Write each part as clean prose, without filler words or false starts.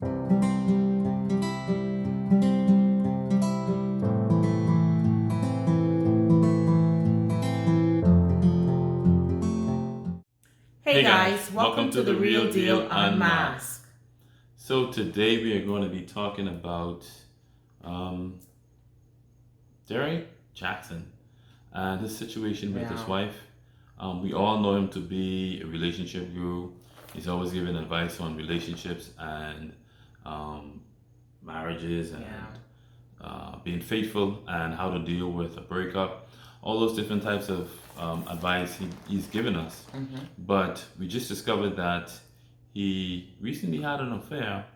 Hey guys, welcome to The Real Deal Unmasked. So today we are going to be talking about um, Derrick Jaxn and his situation with his wife. We all know him to be a relationship guru. He's always giving advice on relationships and marriages and being faithful and how to deal with a breakup. All those different types of advice he's given us. But we just discovered that he recently had an affair,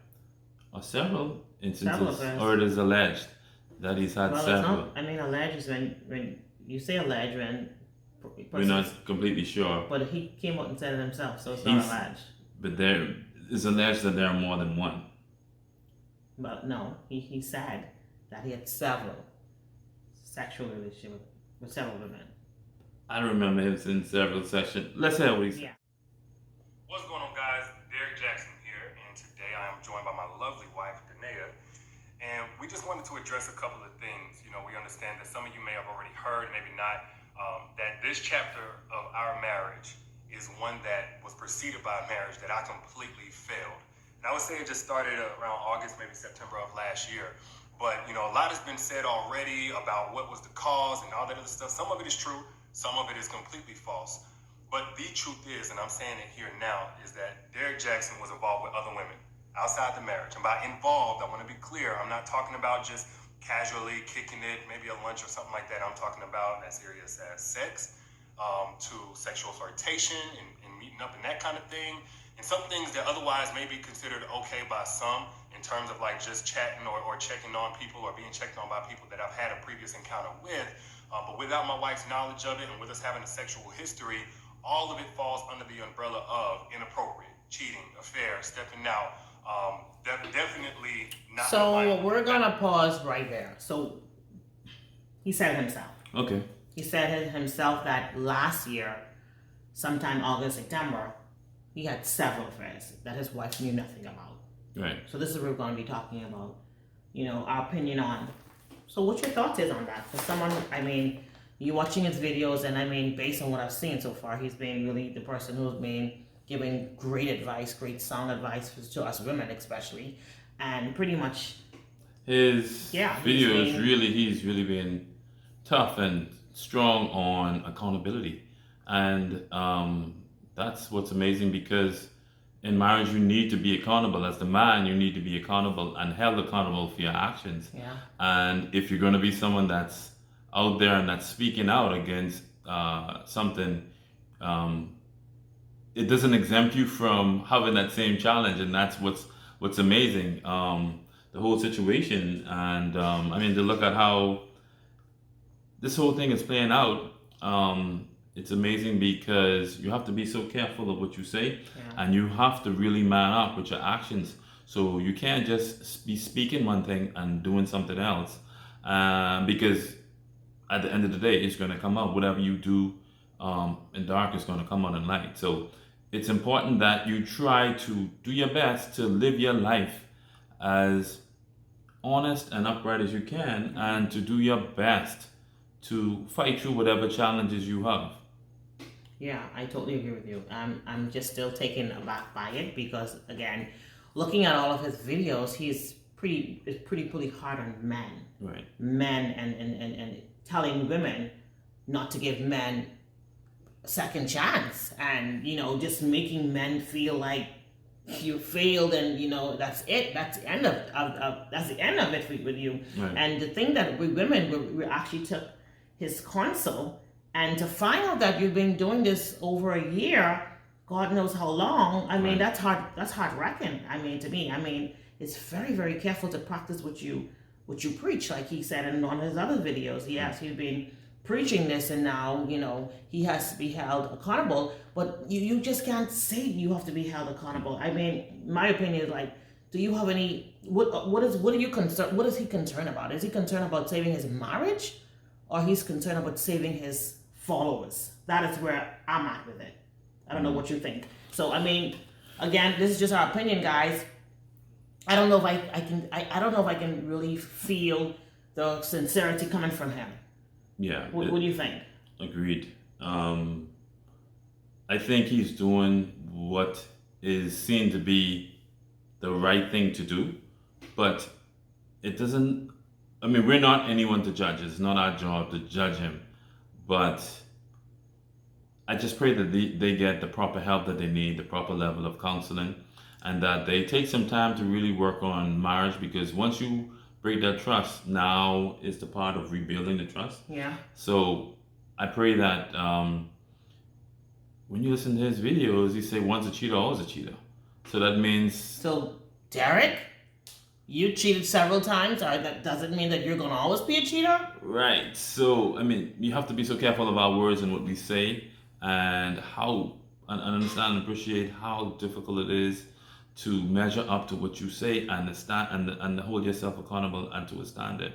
or several instances, or it is alleged that he's had several. I mean, alleged is when you say alleged, when we're not completely sure. But he came out and said it himself, so it's not alleged. But there is alleged that there are more than one. But no, he said that he had several sexual relationships with several women. I remember him in several sessions. Let's hear what he said. What's going on, guys? Derrick Jaxn here, and today I am joined by my lovely wife, Danae, and we just wanted to address a couple of things. You know, we understand that some of you may have already heard, maybe not, that this chapter of our marriage is one that was preceded by a marriage that I completely failed. And I would say it just started around August, maybe September of last year. But, you know, a lot has been said already about what was the cause and all that other stuff. Some of it is true. Some of it is completely false. But the truth is, and I'm saying it here now, is that Derrick Jaxn was involved with other women outside the marriage. And by involved, I want to be clear, I'm not talking about just casually kicking it, maybe a lunch or something like that. I'm talking about as serious as sex, to sexual flirtation and meeting up and that kind of thing. And some things that otherwise may be considered okay by some in terms of like just chatting or checking on people or being checked on by people that I've had a previous encounter with. But without my wife's knowledge of it and with us having a sexual history, all of it falls under the umbrella of inappropriate, cheating, affair, stepping out. Definitely not. So we're gonna pause right there. So he said it himself. Okay. He said it himself that last year, sometime August, September, he had several affairs that his wife knew nothing about. Right. So this is what we're going to be talking about. You know, our opinion on. So what your thoughts is on that? For someone, I mean, you watching his videos, and I mean, based on what I've seen so far, he's been really the person who's been giving great advice, great sound advice to us women especially, and pretty much his videos he's really been tough and strong on accountability, and that's what's amazing, because in marriage you need to be accountable. As the man, you need to be accountable and held accountable for your actions. And if you're going to be someone that's out there and that's speaking out against something, it doesn't exempt you from having that same challenge. And that's what's amazing, the whole situation. And I mean, to look at how this whole thing is playing out, it's amazing, because you have to be so careful of what you say, and you have to really man up with your actions. So you can't just be speaking one thing and doing something else, because at the end of the day, it's going to come out. Whatever you do in dark is going to come out in light. So it's important that you try to do your best to live your life as honest and upright as you can, and to do your best to fight through whatever challenges you have. Yeah, I totally agree with you. I'm just still taken aback by it, because again, looking at all of his videos, he's pretty hard on men. Right. Men and telling women not to give men a second chance, and you know, just making men feel like you failed, and you know, that's it. That's the end of it with you. Right. And the thing that we women we actually took his counsel. And to find out that you've been doing this over a year, God knows how long, I mean, that's hard reckoning. I mean, to me, I mean, it's very, very careful to practice what you preach, like he said in one of his other videos. Yes, he's been preaching this, and now, you know, he has to be held accountable, but you just can't say you have to be held accountable. I mean, my opinion is like, do you have any, what are you concerned, what is he concerned about? Is he concerned about saving his marriage, or he's concerned about saving his followers? That is where I'm at with it. I don't know what you think. So, I mean, again, this is just our opinion, guys. I don't know if I don't know if I can really feel the sincerity coming from him. Yeah. What do you think? Agreed. I think he's doing what is seen to be the right thing to do, but it doesn't. I mean, we're not anyone to judge. It's not our job to judge him, but I just pray that they get the proper help that they need, the proper level of counseling, and that they take some time to really work on marriage, because once you break that trust, now is the part of rebuilding the trust. Yeah. So I pray that when you listen to his videos, he say once a cheater, always a cheater. So that means. So Derrick, you cheated several times. Or that doesn't mean that you're gonna always be a cheater. Right. So I mean, you have to be so careful of our words and what we say, and understand and appreciate how difficult it is to measure up to what you say and stand and hold yourself accountable and to a standard.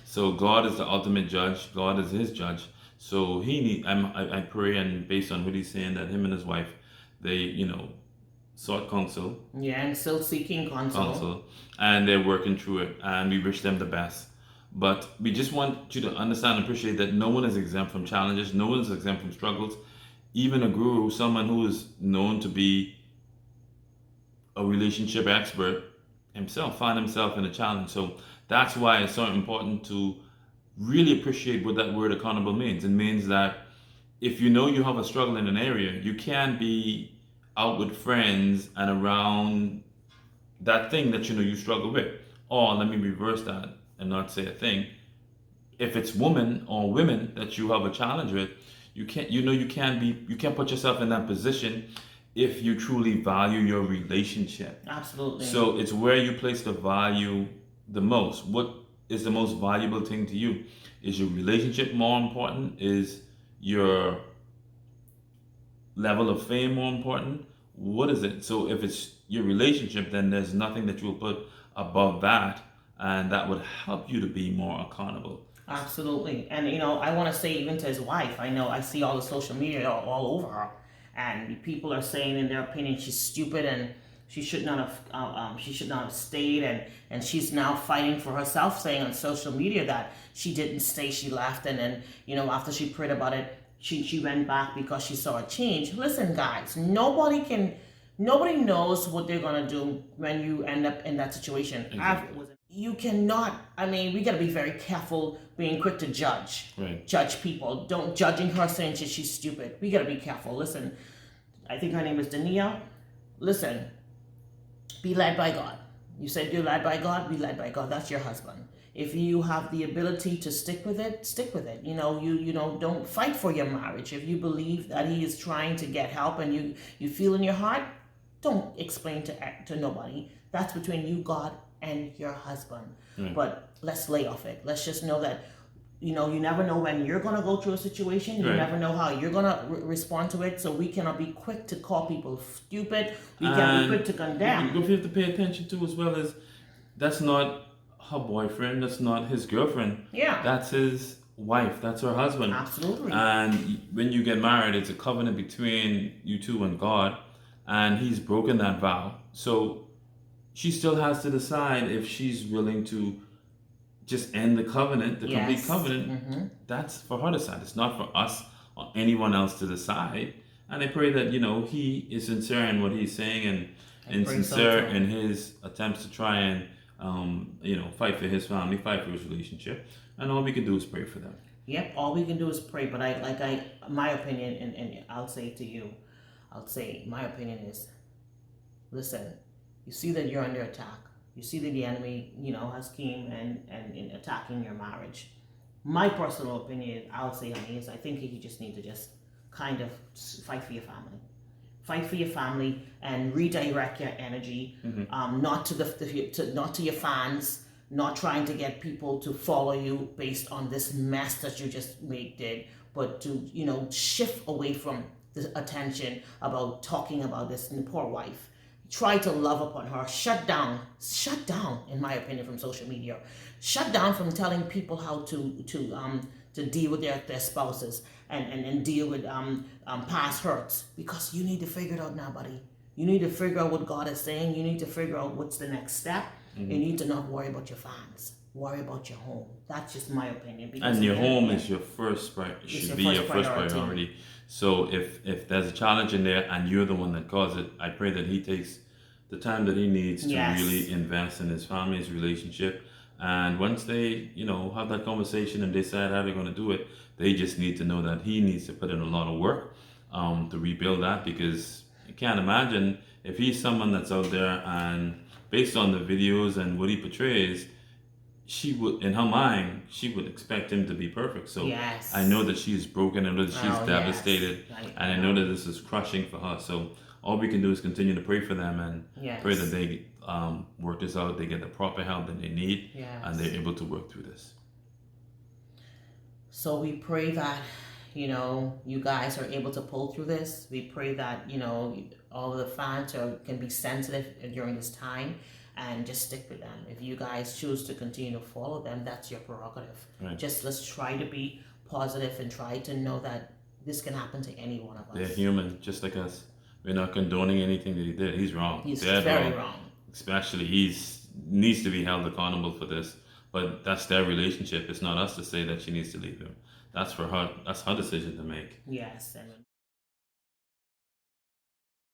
So God is the ultimate judge. God is his judge. So I pray, and based on what he's saying, that him and his wife, they sought counsel. Yeah, and still seeking counsel. And they're working through it, and we wish them the best. But we just want you to understand and appreciate that no one is exempt from challenges. No one is exempt from struggles. Even a guru, someone who is known to be a relationship expert himself, find himself in a challenge. So that's why it's so important to really appreciate what that word accountable means. It means that if you know you have a struggle in an area, you can't be out with friends and around that thing that you struggle with. Or let me reverse that and not say a thing. If it's women or women that you have a challenge with, you can't put yourself in that position if you truly value your relationship. Absolutely. So it's where you place the value the most. What is the most valuable thing to you? Is your relationship more important? Is your level of fame more important? What is it? So if it's your relationship, then there's nothing that you will put above that, and that would help you to be more accountable. Absolutely. And I want to say, even to his wife, I see all the social media all over her, and people are saying in their opinion she's stupid and she should not have stayed, and she's now fighting for herself, saying on social media that she didn't stay, she left, and then after she prayed about it, she went back because she saw a change. Listen, guys, nobody knows what they're gonna do when you end up in that situation. Exactly. You cannot. We gotta be very careful being quick to judge. Right. Judge people. Don't judging her saying she's stupid. We gotta be careful. Listen, I think her name is Dania. Listen, be led by God. You said you're led by God. Be led by God. That's your husband. If you have the ability to stick with it, stick with it. Don't fight for your marriage. If you believe that he is trying to get help and you feel in your heart, don't explain to nobody. That's between you, God, and your husband. Right. But let's lay off it. Let's just know that you never know when you're going to go through a situation. You Right. never know how you're going to respond to it. So we cannot be quick to call people stupid. We can be quick to condemn. What you have to pay attention to as well is that's not her boyfriend. That's not his girlfriend. Yeah. That's his wife. That's her husband. Absolutely. And when you get married, it's a covenant between you two and God. And he's broken that vow. So she still has to decide if she's willing to just end the covenant, the complete covenant. Mm-hmm. That's for her to decide. It's not for us or anyone else to decide. And I pray that, he is sincere in what he's saying and sincere in his attempts to try and, fight for his family, fight for his relationship. And all we can do is pray for them. Yep, all we can do is pray. But my opinion, and I'll say to you, my opinion is, listen, you see that you're under attack. You see that the enemy, has came and attacking your marriage. My personal opinion, I'll say, honey, is I think you just need to just kind of fight for your family. Fight for your family and redirect your energy, not to your fans, not trying to get people to follow you based on this mess that you just did, but to shift away from the attention about talking about this poor wife. Try to love upon her. Shut down, in my opinion, from social media. Shut down from telling people how to deal with their spouses and deal with past hurts, because you need to figure it out now, buddy. You need to figure out what God is saying. You need to figure out what's the next step. Mm-hmm. You need to not worry about your fans. Worry about your home. That's just my opinion. Because And your home is your first should be your first priority. So if there's a challenge in there and you're the one that caused it, I pray that he takes the time that he needs to really invest in his family's relationship. And once they, have that conversation and decide how they're going to do it, they just need to know that he needs to put in a lot of work to rebuild that, because you can't imagine if he's someone that's out there and based on the videos and what he portrays, she would, in her mind, she would expect him to be perfect. So I know that she's broken, I know that she's devastated, and I know that this is crushing for her. So all we can do is continue to pray for them and pray that they work this out, they get the proper help that they need, and they're able to work through this. So we pray that, you guys are able to pull through this. We pray that, all of the fans can be sensitive during this time. And just stick with them. If you guys choose to continue to follow them, that's your prerogative. Right. Just let's try to be positive and try to know that this can happen to any one of us. They're human, just like us. We're not condoning anything that he did. He's wrong. He's very wrong. Especially needs to be held accountable for this. But that's their relationship. It's not us to say that she needs to leave him. That's for her. That's her decision to make. Yes. And